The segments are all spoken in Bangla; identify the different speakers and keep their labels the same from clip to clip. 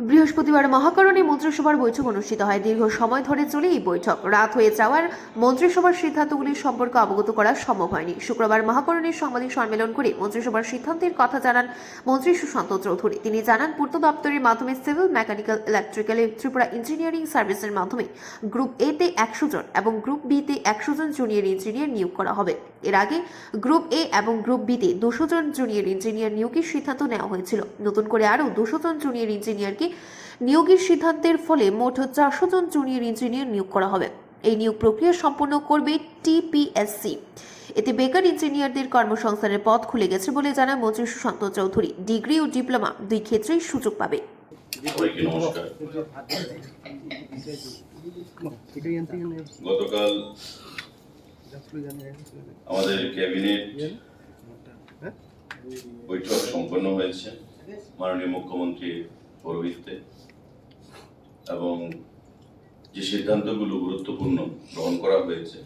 Speaker 1: বৃহস্পতিবার মহাকরণে মন্ত্রিসভার বৈঠক অনুষ্ঠিত হয়। দীর্ঘ সময় ধরে চলে এই বৈঠক। রাত হয়ে যাওয়ার মন্ত্রিসভার সিদ্ধান্তগুলির সম্পর্কে অবগত করা সম্ভব হয়নি। শুক্রবার মহাকরণের সাংবাদিক সম্মেলন করে মন্ত্রিসভার সিদ্ধান্তের কথা জানান মন্ত্রী সুশান্ত চৌধুরী। তিনি জানান, পূর্ত দপ্তরের মাধ্যমে সিভিল, মেকানিক্যাল, ইলেকট্রিক্যালে ত্রিপুরা ইঞ্জিনিয়ারিং সার্ভিসের মাধ্যমে গ্রুপ এ তে 100 জন এবং গ্রুপ বি তে 100 জন জুনিয়র ইঞ্জিনিয়ার নিয়োগ করা হবে। এর আগে গ্রুপ এ এবং গ্রুপ বি তে 200 জন জুনিয়র ইঞ্জিনিয়ার নিয়োগের সিদ্ধান্ত নেওয়া হয়েছিল। নতুন করে আরও 200 জন জুনিয়র ইঞ্জিনিয়ারকে নিয়োগের সিদ্ধান্তের ফলে মোট 400 জন জুনিয়র ইঞ্জিনিয়ার নিয়োগ করা হবে। এই নিয়োগ প্রক্রিয়া সম্পন্ন করবে টিপিএসসি। এতে বেকার ইঞ্জিনিয়ারদের কর্মসংস্থানের পথ খুলে গেছে বলে জানান মন্ত্রী সুশান্ত চৌধুরী। ডিগ্রি ও ডিপ্লোমা দুই ক্ষেত্রেই সুযোগ পাবে।
Speaker 2: গতকাল আমাদের ক্যাবিনেট বৈঠক সম্পন্ন হয়েছে মাননীয় মুখ্যমন্ত্রীর পৌরোহিত্যে, এবং যে সিদ্ধান্তগুলো গুরুত্বপূর্ণ গ্রহণ করা হয়েছে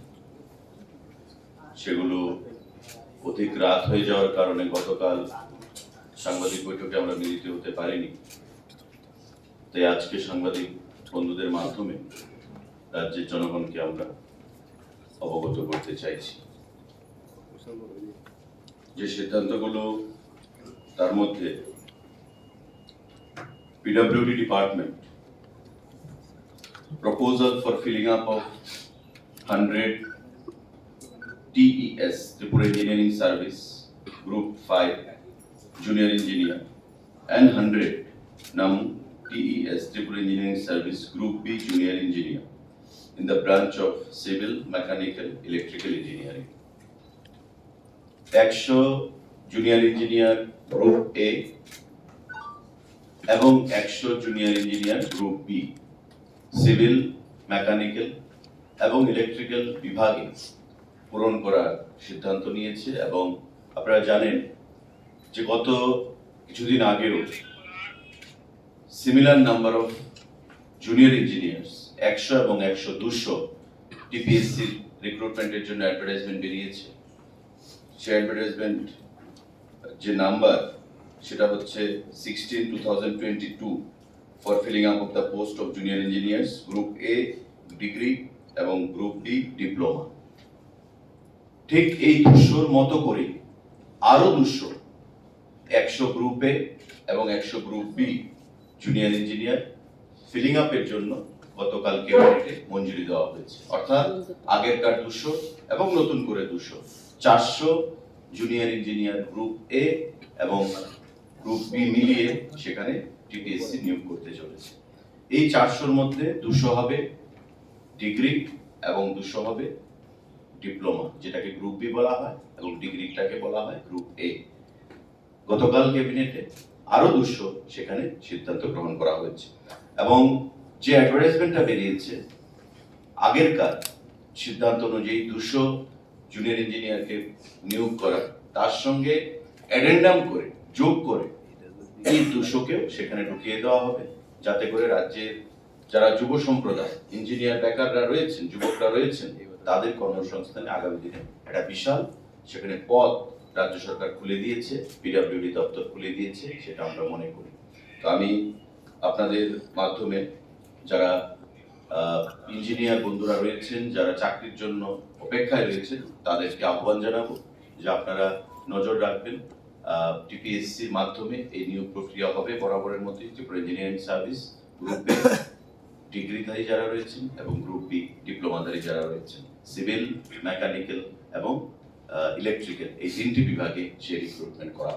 Speaker 2: সেগুলো অধিক রাত হয়ে যাওয়ার কারণে গতকাল সাংবাদিক বৈঠকে আমরা মিলিত হতে পারিনি। তাই আজকে সাংবাদিক বন্ধুদের মাধ্যমে রাজ্যের জনগণকে আমরা অবগত করতে চাইছি। যে সিদ্ধান্তগুলো, তার মধ্যে PWD department proposal for filling up of 100 TES Tripura Engineering Service Group 5 Junior Engineer and 100 NAM TES Tripura Engineering Service Group B Junior Engineer in the branch of Civil, Mechanical, Electrical Engineering. 100 Junior Engineer Group A এবং 100 junior engineer group B civil, mechanical এবং ইলেকট্রিক্যাল বিভাগে পূরণ করার সিদ্ধান্ত নিয়েছে। এবং আপনারা জানেন যে গত কিছুদিন আগেও similar number of junior engineers 100 এবং 100 200 টিপিএসসি রিক্রুটমেন্টের জন্য অ্যাডভার্টাইজমেন্ট বেরিয়েছে। সেই অ্যাডভার্টাইজমেন্ট যে নাম্বার সেটা হচ্ছে 16/2022 for filling up of the post of junior engineers group A degree এবং গ্রুপ D ডিপ্লোমা। ঠিক এই 200 মতো করে আরো 200 100 গ্রুপ A এবং 100 group B junior engineer filling আপের জন্য গতকাল ক্যাবিনেটে মঞ্জুরি দেওয়া হয়েছে। অর্থাৎ আগেরকার 200 এবং নতুন করে 200 400 জুনিয়র ইঞ্জিনিয়ার গ্রুপ A এবং গ্রুপ বি মিলিয়ে সেখানে টিপিএসসি নিয়োগ করতে চলেছে। এই 400-র মধ্যে 200 হবে ডিগ্রি এবং 200 হবে ডিপ্লোমা, যেটাকে গ্রুপ বি বলা হয়, এবং ডিগ্রিটাকে বলা হয় গ্রুপ এ। গতকাল ক্যাবিনেটে আরো 200 সেখানে সিদ্ধান্ত গ্রহণ করা হয়েছে। এবং যে অ্যাডভার্টাইজমেন্টটা বেরিয়েছে আগেরকার সিদ্ধান্ত অনুযায়ী 200 জুনিয়র ইঞ্জিনিয়ারকে নিয়োগ করা, তার সঙ্গে অ্যাডেন্ডাম করে যোগ করে এই 200কেও সেখানে ঢুকিয়ে দেওয়া হবে, যাতে করে রাজ্যের যারা যুব সম্প্রদায় ইঞ্জিনিয়ার বেকাররা রয়েছেন, যুবকরা রয়েছেন, তাদের কর্মসংস্থানে আগামী দিনে একটা বিশাল সেখানে পদ রাজ্য সরকার খুলে দিয়েছে, পিডব্লিউডি দপ্তর খুলে দিয়েছে, সেটা আমরা মনে করি। তো আমি আপনাদের মাধ্যমে যারা ইঞ্জিনিয়ার বন্ধুরা রয়েছেন, যারা চাকরির জন্য অপেক্ষায় রয়েছেন, তাদেরকে আহ্বান জানাবো যে আপনারা নজর রাখবেন। টিপিএসসির মাধ্যমে এই নিয়োগ প্রক্রিয়া হবে বরাবরের মতোই। Tripura engineering service group B ডিগ্রিধারী যারা রয়েছেন এবং গ্রুপ বি ডিপ্লোমাধারী যারা রয়েছেন, সিভিল, মেকানিক্যাল এবং ইলেকট্রিক্যাল, এই 3টি বিভাগে সে রিক্রুটমেন্ট করা।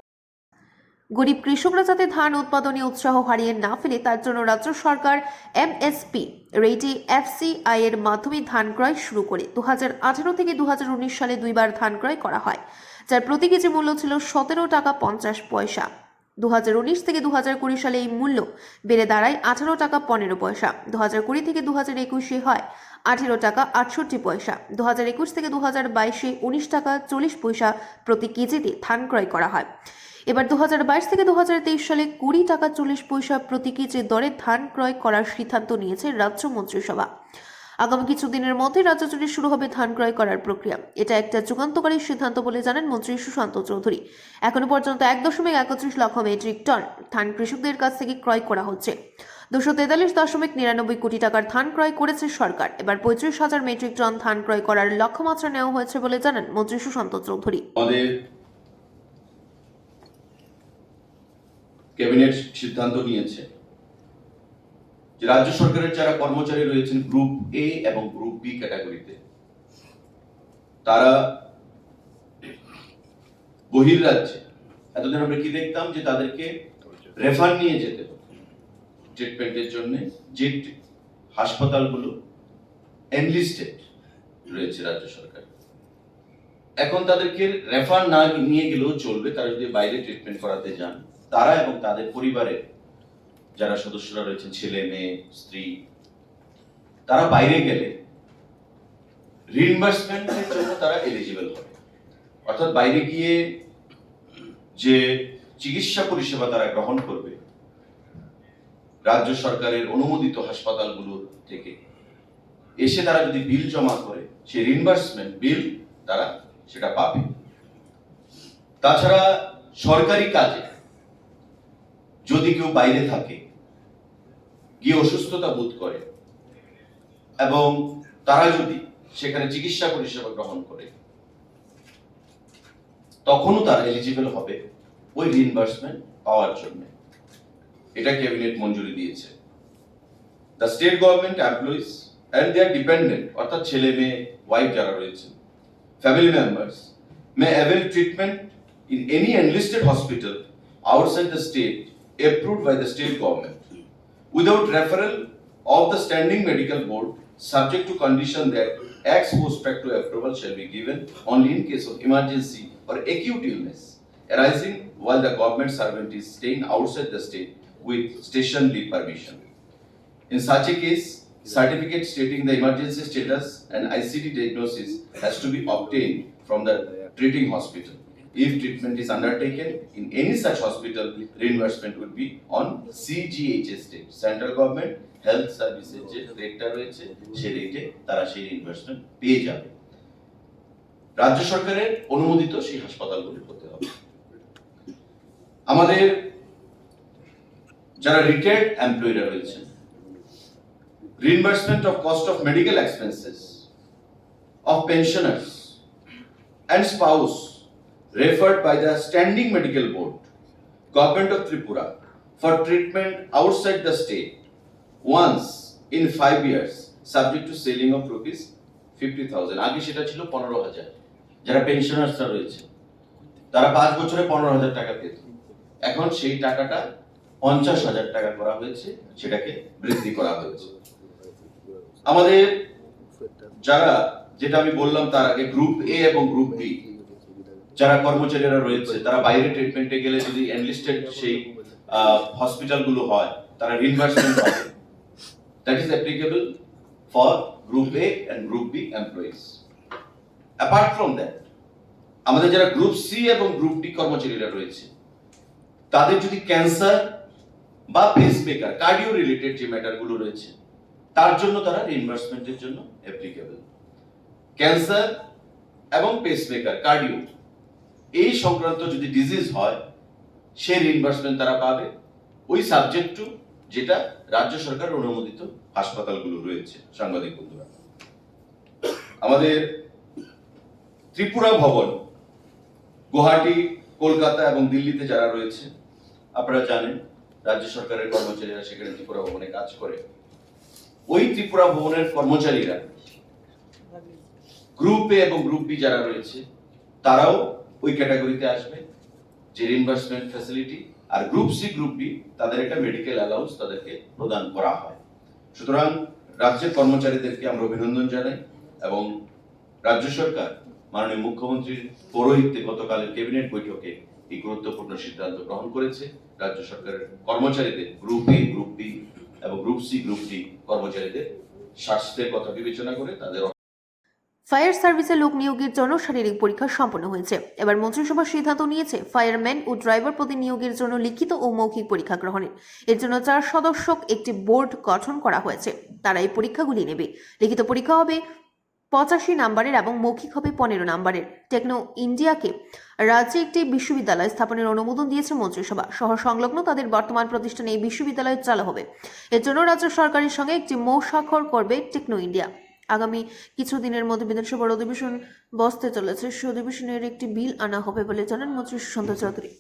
Speaker 1: গরিব কৃষকরা যাতে ধান উৎপাদনে উৎসাহ হারিয়ে না ফেলে, তার জন্য রাজ্য সরকার এমএসপি রেটে এফসিআই এর মাধ্যমে ধান ক্রয় শুরু করে 2018 থেকে 2019 সালে দুইবার ধান ক্রয় করা হয়, যার প্রতি কেজি মূল্য ছিল 17 টাকা 50 পয়সা। 2019 থেকে 2020 সালে এই মূল্য বেড়ে দাঁড়ায় 18 টাকা 15 পয়সা। 2020 থেকে 2021 হয় 18 টাকা 68 পয়সা। 2021 থেকে 2022 19 টাকা 40 পয়সা প্রতি কেজিতে ধান ক্রয় করা হয়। এবার 2022 থেকে 2023 সালে 20 টাকা 40 পয়সা প্রতি কেজি দরে ধান ক্রয় করার সিদ্ধান্ত নিয়েছে রাজ্য মন্ত্রিসভা। আগামী কিছুদিনের মধ্যে রাজ্য জুড়ে শুরু হবে ধান ক্রয় করার প্রক্রিয়া। এটা একটা যুগান্তকারী সিদ্ধান্ত বলে জানান মন্ত্রী সুশান্ত চৌধুরী। এখনো পর্যন্ত 1.31 লক্ষ মেট্রিক টন ধান কৃষকদের কাছ থেকে ক্রয় করা হচ্ছে। 243.99 কোটি টাকার ধান ক্রয় করেছে সরকার। এবার 35,000 মেট্রিক টন ধান ক্রয় করার লক্ষ্যমাত্রা নেওয়া হয়েছে বলে জানান মন্ত্রী সুশান্ত চৌধুরী।
Speaker 2: আমাদের ক্যাবিনেট সিদ্ধান্ত নিয়েছে যে রাজ্য সরকারের যারা কর্মচারী রয়েছেন গ্রুপ এ এবং গ্রুপ বি ক্যাটাগরিতে, তারা বহির্রাজ্যে, এতদিন আমরা কি দেখতাম যে তাদেরকে রেফার নিয়ে যেতে হতো ট্রিটমেন্টের জন্য, যে হাসপাতালগুলো এনলিস্টেড রয়েছে রাজ্য সরকার। এখন তাদেরকে রেফার না নিয়ে গেলেও চলবে, তারা যদি বাইরে ট্রিটমেন্ট করাতে যান, তারা এবং তাদের পরিবারের যারা সদস্যরা রয়েছেন, ছেলে মেয়ে স্ত্রী, তারা বাইরে গেলে রিইম্বার্সমেন্টের জন্য তারা এলিজিবল হবে। অর্থাৎ বাইরে গিয়ে যে চিকিৎসা পরিষেবা তারা গ্রহণ করবে রাজ্য সরকারের অনুমোদিত হাসপাতালগুলো থেকে, এসে তারা যদি বিল জমা করে সেই রিইম্বার্সমেন্ট বিল তারা সেটা পাবে। তাছাড়া সরকারি কাজে যদি কেউ বাইরে থাকে, গিয়ে অসুস্থতা বোধ করে এবং তারা যদি সেখানে চিকিৎসা পরিষেবা গ্রহণ করে, তখনও তারা এলিজিবল হবে ওই রিইম্বার্সমেন্ট পাওয়ার জন্য। এটা ক্যাবিনেট মঞ্জুরি দিয়েছে। The state government employees and their dependent, অর্থাৎ ছেলে মেয়ে ওয়াইফ যারা রয়েছেন, family members may avail treatment in any enlisted hospital outside the state approved by the state government without referral of the standing medical board, subject to condition that ex post facto approval shall be given only in case of emergency or acute illness arising while the government servant is staying outside the state with station leave permission. In such a case, certificate stating the emergency status and ICD diagnosis has to be obtained from the treating hospital. If treatment is undertaken in any such hospital, reimbursement would be on CGHS state, Central Government Health Services যে রেটটা রয়েছে সেই রেটে তারা সেই রিইম্বার্সমেন্ট পেয়ে যাবে। রাজ্য সরকারের অনুমোদিত সেই হাসপাতালগুলো হতে হবে। আমাদের যারা রিটায়ার্ড এমপ্লয়িরা রয়েছেন, reimbursement of cost of medical expenses of pensioners and spouse referred by the Standing Medical Board, Government of Tripura, for treatment outside the state once in 5 years, subject to saving of rupees 50,000. আগে সেটা ছিল 15,000। যারা পেনশনার্সরা রয়েছে তারা 5 বছরে 15,000 টাকা পেত, এখন সেই টাকাটা 50,000 টাকা করা হয়েছে, সেটাকে বৃদ্ধি করা হয়েছে। আমাদের যারা, যেটা আমি বললাম তার আগে, গ্রুপ এ এবং গ্রুপ বি যারা কর্মচারীরা রয়েছে, তারা বাইরে ট্রিটমেন্টে গেলে যদি এনলিস্টেড সেই হসপিটালগুলো হয়, তারা রিইম্বার্সমেন্ট পাবে। That is applicable for group A and group B employees. Apart from that, আমাদের যারা গ্রুপ সি এবং গ্রুপ ডি কর্মচারীরা রয়েছে, তাদের যদি ক্যান্সার বা পেসমেকার, কার্ডিও রিলেটেড যে ম্যাটারগুলো রয়েছে, তার জন্য তারা রিইম্বার্সমেন্টের জন্য অ্যাপ্লিকেবল। ক্যান্সার এবং পেসমেকার, কার্ডিও, এই সংক্রান্ত যদি ডিজিজ হয়, সেই রিইম্বার্সমেন্ট তারা পাবে ওই সাবজেক্ট টু যেটা রাজ্য সরকার অনুমোদিত হাসপাতালগুলো রয়েছে। সাংবাদিক বন্ধুরা, আমাদের ত্রিপুরা ভবন গুয়াহাটি, কলকাতা এবং দিল্লিতে যারা রয়েছে, আপনারা জানেন রাজ্য সরকারের কর্মচারীরা সেখানে ত্রিপুরা ভবনে কাজ করে। ওই ত্রিপুরা ভবনের কর্মচারীরা গ্রুপ এ এবং গ্রুপ বি যারা রয়েছে, তারাও ওই ক্যাটাগরিতে আসবে যে রিইম্বার্সমেন্ট ফ্যাসিলিটি, আর গ্রুপ সি গ্রুপ বি তাদের একটা মেডিকেল অ্যালাউন্স তাদেরকে প্রদান করা হয়। সুতরাং রাজ্যের কর্মচারীদেরকে আমরা অভিনন্দন জানাই এবং রাজ্য সরকার মাননীয় মুখ্যমন্ত্রীর পৌরোহিত্যে গতকালের ক্যাবিনেট বৈঠকে এই গুরুত্বপূর্ণ সিদ্ধান্ত গ্রহণ করেছে। রাজ্য সরকারের কর্মচারীদের গ্রুপ এ, গ্রুপ বি এবং গ্রুপ সি গ্রুপ ডি কর্মচারীদের স্বাস্থ্যের কথা বিবেচনা করে তাদের
Speaker 1: ফায়ার সার্ভিসে লোক নিয়োগের জন্য শারীরিক পরীক্ষা সম্পন্ন হয়েছে। এবার মন্ত্রিসভা সিদ্ধান্ত নিয়েছে ফায়ারম্যান ও ড্রাইভার পদে নিয়োগের জন্য লিখিত ও মৌখিক পরীক্ষা গ্রহণের। এর জন্য 4 সদস্যক একটি বোর্ড গঠন করা হয়েছে, তারা এই পরীক্ষাগুলি নেবে। লিখিত পরীক্ষা হবে 85 নম্বরের এবং মৌখিক হবে 15 নম্বরের। টেকনো ইন্ডিয়াকে রাজ্যে একটি বিশ্ববিদ্যালয় স্থাপনের অনুমোদন দিয়েছে মন্ত্রিসভা। শহর সংলগ্ন তাদের বর্তমান প্রতিষ্ঠানে এই বিশ্ববিদ্যালয় চালু হবে। এর জন্য রাজ্য সরকারের সঙ্গে একটি মৌস্বাক্ষর করবে টেকনো ইন্ডিয়া। আগামী কিছুদিনের মধ্যে বিধানসভার অধিবেশন বসতে চলেছে। সেই অধিবেশনের একটি বিল আনা হবে বলে জানান মন্ত্রী সুশান্ত চৌধুরী।